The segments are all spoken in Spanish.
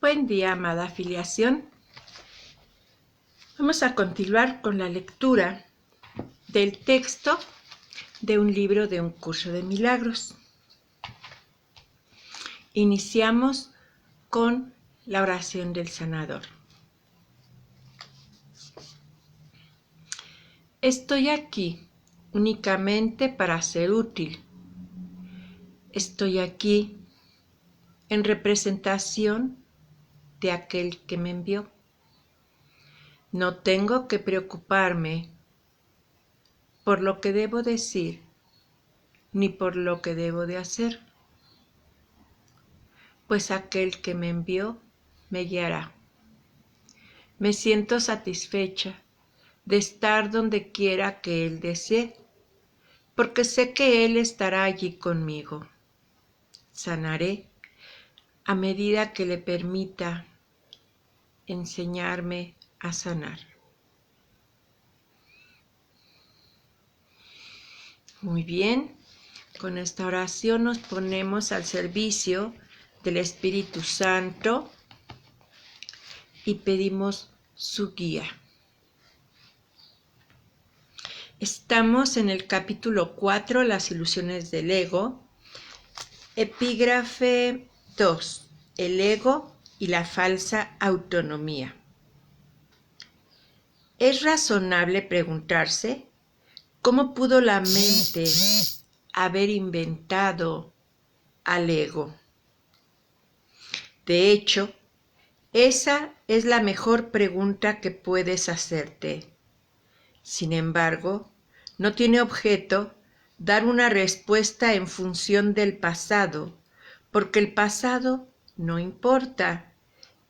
Buen día, amada afiliación. Vamos a continuar con la lectura del texto de un libro de un curso de milagros. Iniciamos con la oración del sanador. Estoy aquí únicamente para ser útil. Estoy aquí en representación de aquel que me envió. No tengo que preocuparme por lo que debo decir ni por lo que debo de hacer, pues aquel que me envió me guiará. Me siento satisfecha de estar donde quiera que Él desee, porque sé que Él estará allí conmigo. Sanaré a medida que le permita enseñarme a sanar. Muy bien, con esta oración nos ponemos al servicio del Espíritu Santo y pedimos su guía. Estamos en el capítulo 4, las ilusiones del ego, epígrafe 2, el ego y la falsa autonomía. Es razonable preguntarse cómo pudo la mente haber inventado al ego. De hecho, esa es la mejor pregunta que puedes hacerte. Sin embargo, no tiene objeto dar una respuesta en función del pasado, porque el pasado no importa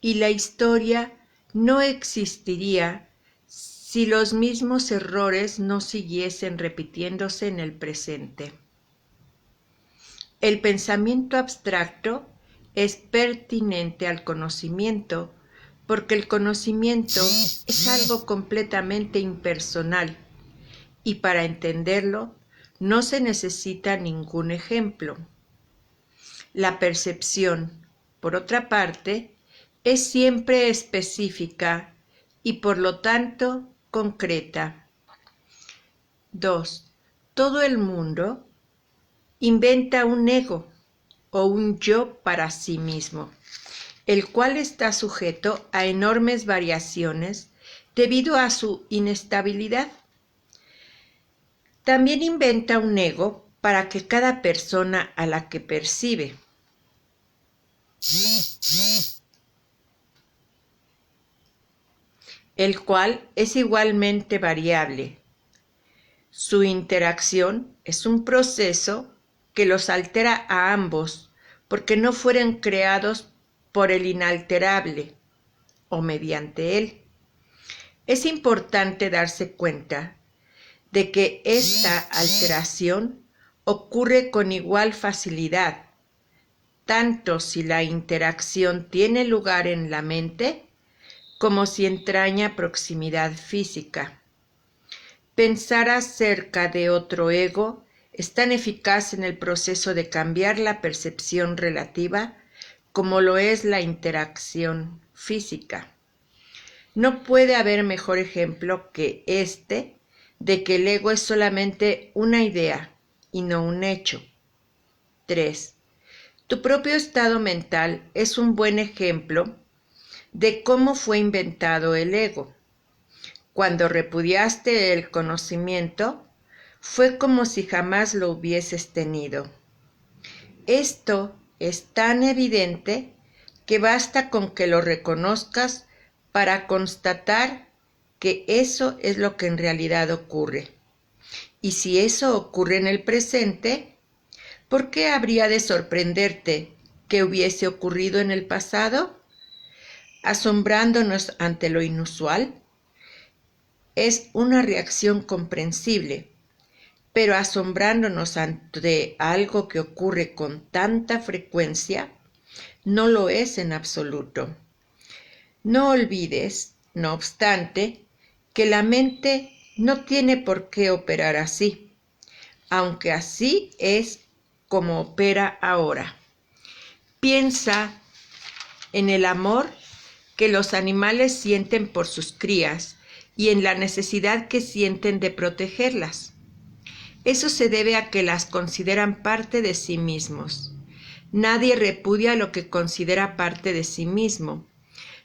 y la historia no existiría si los mismos errores no siguiesen repitiéndose en el presente. El pensamiento abstracto es pertinente al conocimiento, porque el conocimiento es algo completamente impersonal y para entenderlo no se necesita ningún ejemplo. La percepción, por otra parte, es siempre específica y por lo tanto concreta. 2. Todo el mundo inventa un ego o un yo para sí mismo, el cual está sujeto a enormes variaciones debido a su inestabilidad. También inventa un ego para que cada persona a la que percibe, el cual es igualmente variable. Su interacción es un proceso que los altera a ambos porque no fueron creados por el inalterable o mediante él. Es importante darse cuenta de que esta alteración ocurre con igual facilidad, tanto si la interacción tiene lugar en la mente como si entraña proximidad física. Pensar acerca de otro ego es tan eficaz en el proceso de cambiar la percepción relativa como lo es la interacción física. No puede haber mejor ejemplo que este de que el ego es solamente una idea y no un hecho. 3. Tu propio estado mental es un buen ejemplo de cómo fue inventado el ego. Cuando repudiaste el conocimiento, fue como si jamás lo hubieses tenido. Esto es tan evidente que basta con que lo reconozcas para constatar que eso es lo que en realidad ocurre. Y si eso ocurre en el presente, ¿por qué habría de sorprenderte que hubiese ocurrido en el pasado? Asombrándonos ante lo inusual, es una reacción comprensible, pero asombrándonos ante algo que ocurre con tanta frecuencia, no lo es en absoluto. No olvides, no obstante, que la mente no tiene por qué operar así, aunque así es como opera ahora. Piensa en el amor que los animales sienten por sus crías y en la necesidad que sienten de protegerlas. Eso se debe a que las consideran parte de sí mismos. Nadie repudia lo que considera parte de sí mismo.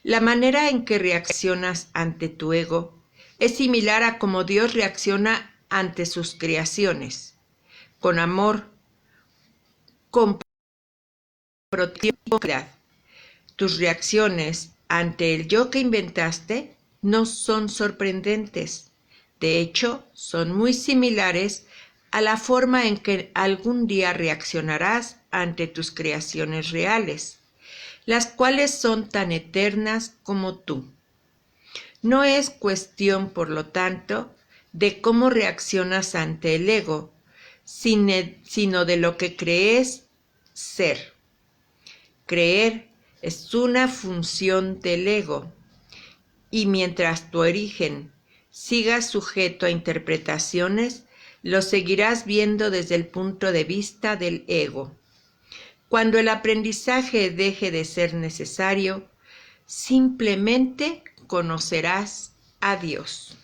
La manera en que reaccionas ante tu ego es similar a cómo Dios reacciona ante sus creaciones, con amor, con protección y bondad. Tus reacciones ante el yo que inventaste no son sorprendentes. De hecho, son muy similares a la forma en que algún día reaccionarás ante tus creaciones reales, las cuales son tan eternas como tú. No es cuestión, por lo tanto, de cómo reaccionas ante el ego, sino de lo que crees ser. Creer es una función del ego, y mientras tu origen siga sujeto a interpretaciones, lo seguirás viendo desde el punto de vista del ego. Cuando el aprendizaje deje de ser necesario, simplemente conocerás a Dios.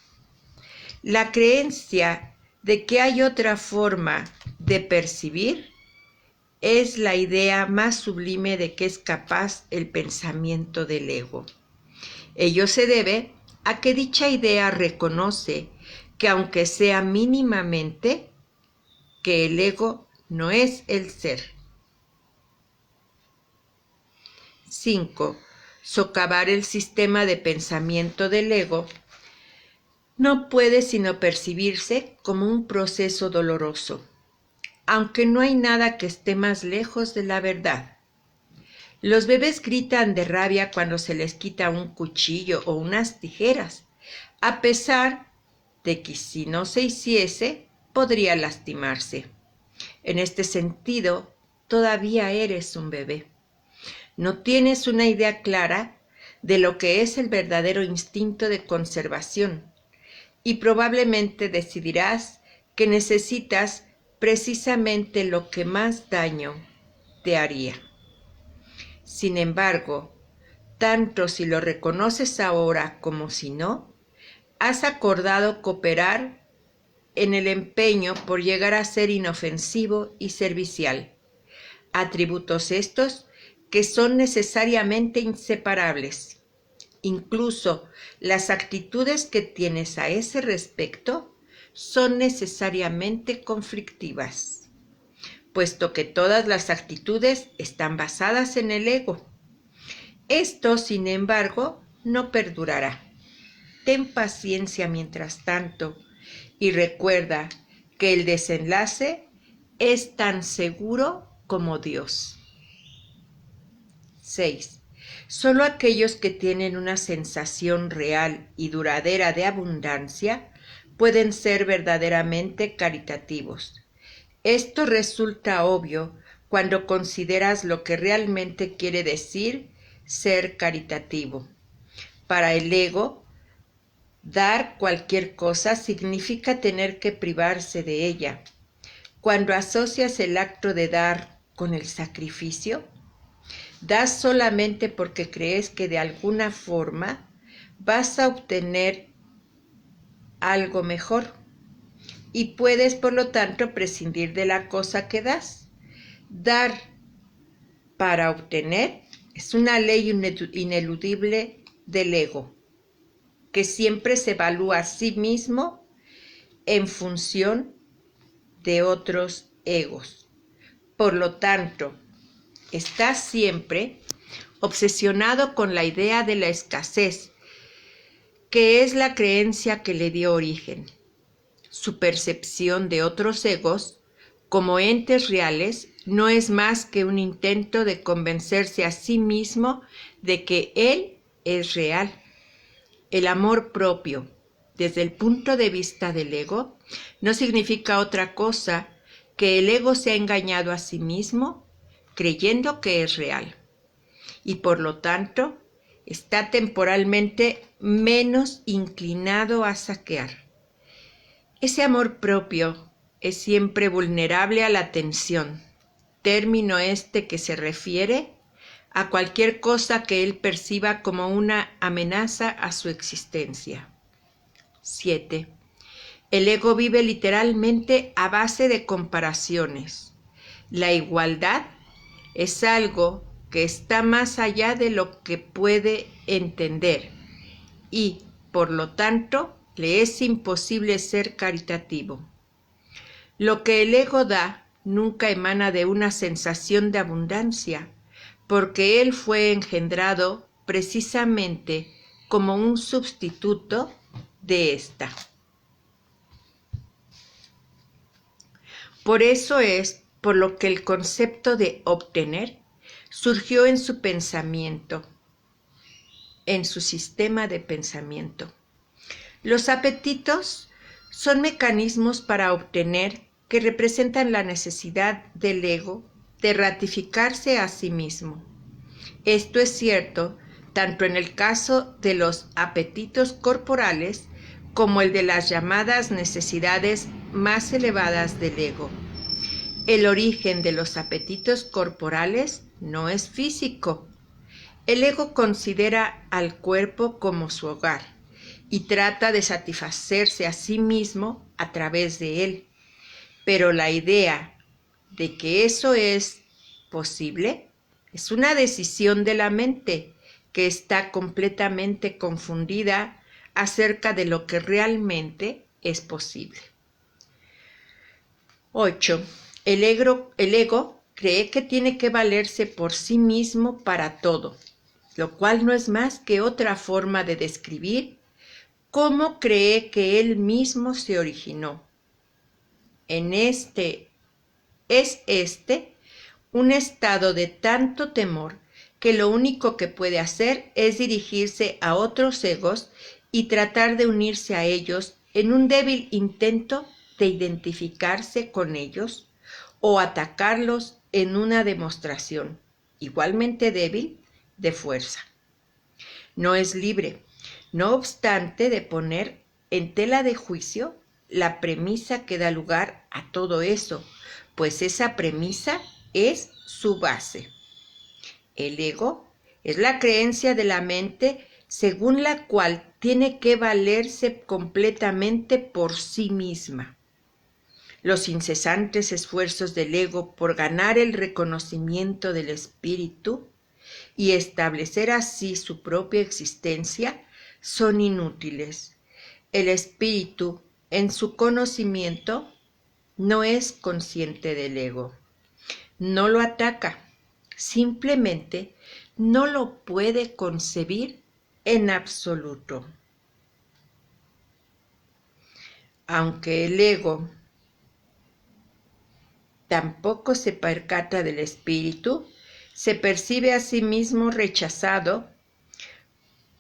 La creencia de que hay otra forma de percibir es la idea más sublime de que es capaz el pensamiento del ego. Ello se debe a que dicha idea reconoce que aunque sea mínimamente, que el ego no es el ser. 5. Socavar el sistema de pensamiento del ego no puede sino percibirse como un proceso doloroso, aunque no hay nada que esté más lejos de la verdad. Los bebés gritan de rabia cuando se les quita un cuchillo o unas tijeras, a pesar de que si no se hiciese, podría lastimarse. En este sentido, todavía eres un bebé. No tienes una idea clara de lo que es el verdadero instinto de conservación y probablemente decidirás que necesitas precisamente lo que más daño te haría. Sin embargo, tanto si lo reconoces ahora como si no, has acordado cooperar en el empeño por llegar a ser inofensivo y servicial, atributos estos que son necesariamente inseparables. Incluso las actitudes que tienes a ese respecto son necesariamente conflictivas, puesto que todas las actitudes están basadas en el ego. Esto, sin embargo, no perdurará. Ten paciencia mientras tanto y recuerda que el desenlace es tan seguro como Dios. 6. Solo aquellos que tienen una sensación real y duradera de abundancia pueden ser verdaderamente caritativos. Esto resulta obvio cuando consideras lo que realmente quiere decir ser caritativo. Para el ego, dar cualquier cosa significa tener que privarse de ella. Cuando asocias el acto de dar con el sacrificio, das solamente porque crees que de alguna forma vas a obtener algo mejor y puedes, por lo tanto, prescindir de la cosa que das. Dar para obtener es una ley ineludible del ego, que siempre se evalúa a sí mismo en función de otros egos. Por lo tanto, está siempre obsesionado con la idea de la escasez, que es la creencia que le dio origen. Su percepción de otros egos como entes reales no es más que un intento de convencerse a sí mismo de que él es real. El amor propio, desde el punto de vista del ego, no significa otra cosa que el ego se ha engañado a sí mismo creyendo que es real y por lo tanto está temporalmente menos inclinado a saquear. Ese amor propio es siempre vulnerable a la tensión, término este que se refiere a cualquier cosa que él perciba como una amenaza a su existencia. 7. El ego vive literalmente a base de comparaciones. La igualdad es algo que está más allá de lo que puede entender y, por lo tanto, le es imposible ser caritativo. Lo que el ego da nunca emana de una sensación de abundancia, porque él fue engendrado precisamente como un sustituto de esta. Por eso es por lo que el concepto de obtener surgió en su pensamiento, en su sistema de pensamiento. Los apetitos son mecanismos para obtener que representan la necesidad del ego de ratificarse a sí mismo. Esto es cierto tanto en el caso de los apetitos corporales como el de las llamadas necesidades más elevadas del ego. El origen de los apetitos corporales no es físico. El ego considera al cuerpo como su hogar y trata de satisfacerse a sí mismo a través de él. Pero la idea de que eso es posible es una decisión de la mente que está completamente confundida acerca de lo que realmente es posible. 8. El ego cree que tiene que valerse por sí mismo para todo, lo cual no es más que otra forma de describir cómo cree que él mismo se originó. Es un estado de tanto temor que lo único que puede hacer es dirigirse a otros egos y tratar de unirse a ellos en un débil intento de identificarse con ellos o atacarlos en una demostración, igualmente débil, de fuerza. No es libre, no obstante, de poner en tela de juicio la premisa que da lugar a todo eso, pues esa premisa es su base. El ego es la creencia de la mente según la cual tiene que valerse completamente por sí misma. Los incesantes esfuerzos del ego por ganar el reconocimiento del espíritu y establecer así su propia existencia son inútiles. El espíritu, en su conocimiento, no es consciente del ego. No lo ataca, simplemente no lo puede concebir en absoluto. Aunque el ego tampoco se percata del espíritu, se percibe a sí mismo rechazado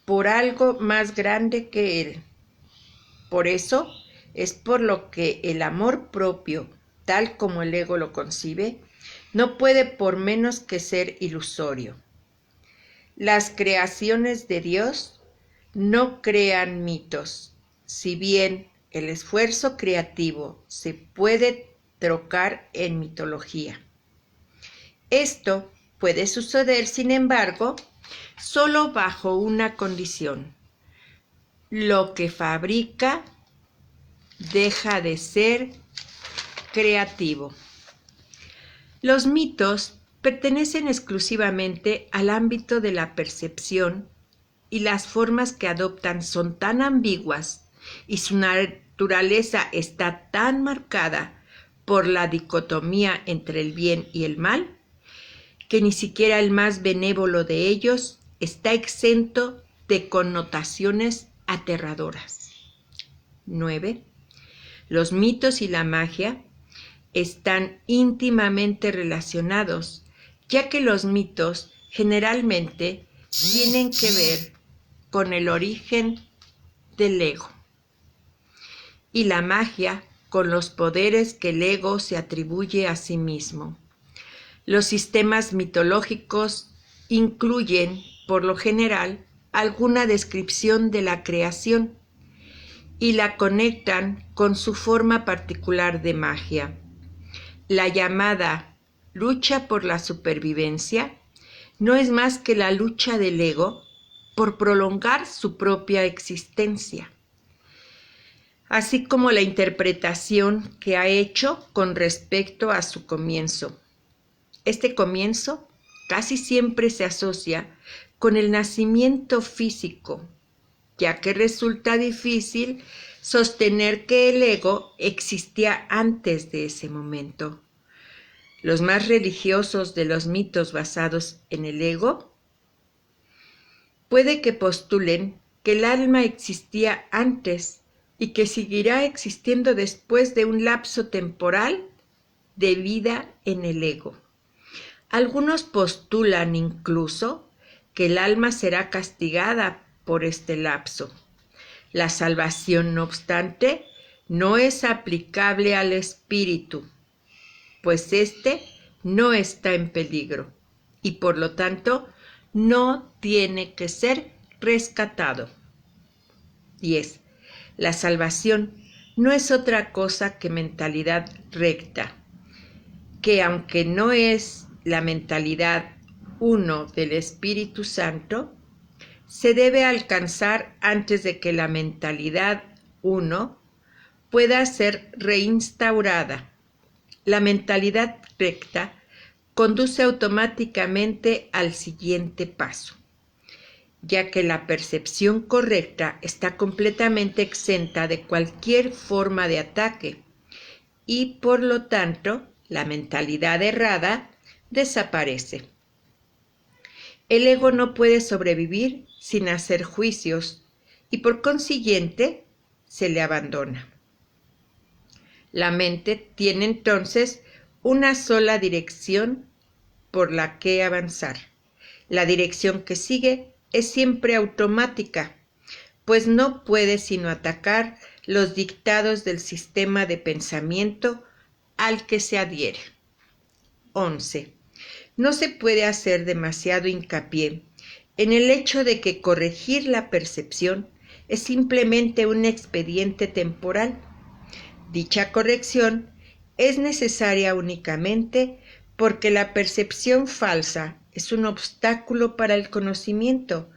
por algo más grande que él. Por eso es por lo que el amor propio, tal como el ego lo concibe, no puede por menos que ser ilusorio. Las creaciones de Dios no crean mitos, si bien el esfuerzo creativo se puede trocar en mitología. Esto puede suceder, sin embargo, solo bajo una condición. Lo que fabrica deja de ser creativo. Los mitos pertenecen exclusivamente al ámbito de la percepción y las formas que adoptan son tan ambiguas y su naturaleza está tan marcada por la dicotomía entre el bien y el mal, que ni siquiera el más benévolo de ellos está exento de connotaciones aterradoras. 9. Los mitos y la magia están íntimamente relacionados, ya que los mitos generalmente tienen que ver con el origen del ego y la magia con los poderes que el ego se atribuye a sí mismo. Los sistemas mitológicos incluyen, por lo general, alguna descripción de la creación y la conectan con su forma particular de magia. La llamada lucha por la supervivencia no es más que la lucha del ego por prolongar su propia existencia, así como la interpretación que ha hecho con respecto a su comienzo. Este comienzo casi siempre se asocia con el nacimiento físico, ya que resulta difícil sostener que el ego existía antes de ese momento. Los más religiosos de los mitos basados en el ego puede que postulen que el alma existía antes y que seguirá existiendo después de un lapso temporal de vida en el ego. Algunos postulan incluso que el alma será castigada por este lapso. La salvación, no obstante, no es aplicable al espíritu, pues éste no está en peligro y por lo tanto no tiene que ser rescatado. 10. La salvación no es otra cosa que mentalidad recta, que aunque no es la mentalidad uno del Espíritu Santo, se debe alcanzar antes de que la mentalidad uno pueda ser reinstaurada. La mentalidad recta conduce automáticamente al siguiente paso, ya que la percepción correcta está completamente exenta de cualquier forma de ataque y por lo tanto la mentalidad errada desaparece. El ego no puede sobrevivir sin hacer juicios y por consiguiente se le abandona. La mente tiene entonces una sola dirección por la que avanzar. La dirección que sigue es siempre automática, pues no puede sino atacar los dictados del sistema de pensamiento al que se adhiere. 11. No se puede hacer demasiado hincapié en el hecho de que corregir la percepción es simplemente un expediente temporal. Dicha corrección es necesaria únicamente porque la percepción falsa es un obstáculo para el conocimiento,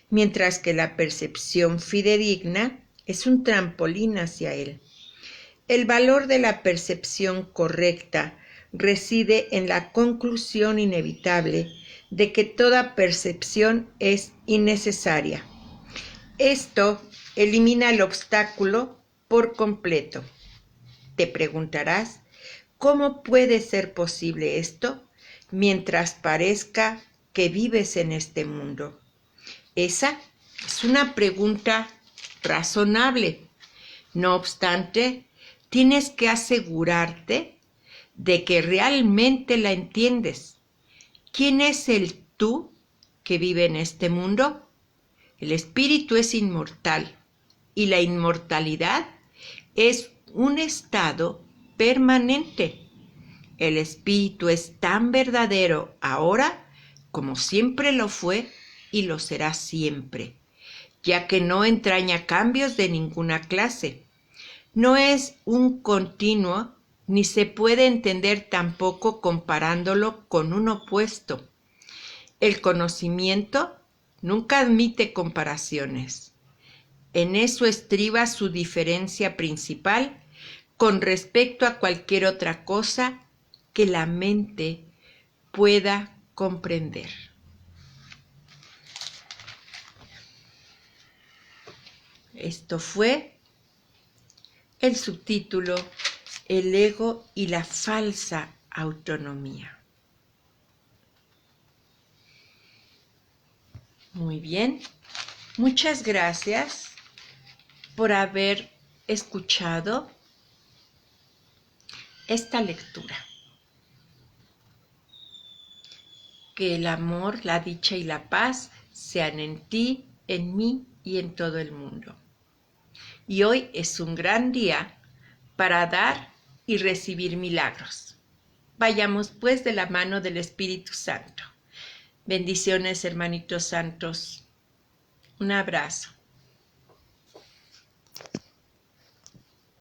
mientras que la percepción fidedigna es un trampolín hacia él. El valor de la percepción correcta reside en la conclusión inevitable de que toda percepción es innecesaria. Esto elimina el obstáculo por completo. Te preguntarás, ¿cómo puede ser posible esto mientras parezca que vives en este mundo? Esa es una pregunta razonable. No obstante, tienes que asegurarte de que realmente la entiendes. ¿Quién es el tú que vive en este mundo? El espíritu es inmortal y la inmortalidad es un estado permanente. El espíritu es tan verdadero ahora como siempre lo fue y lo será siempre, ya que no entraña cambios de ninguna clase. No es un continuo ni se puede entender tampoco comparándolo con un opuesto. El conocimiento nunca admite comparaciones. En eso estriba su diferencia principal con respecto a cualquier otra cosa que la mente pueda comprender. Esto fue el subtítulo El ego y la falsa autonomía. Muy bien, muchas gracias por haber escuchado esta lectura. Que el amor, la dicha y la paz sean en ti, en mí y en todo el mundo. Y hoy es un gran día para dar y recibir milagros. Vayamos pues de la mano del Espíritu Santo. Bendiciones, hermanitos santos. Un abrazo.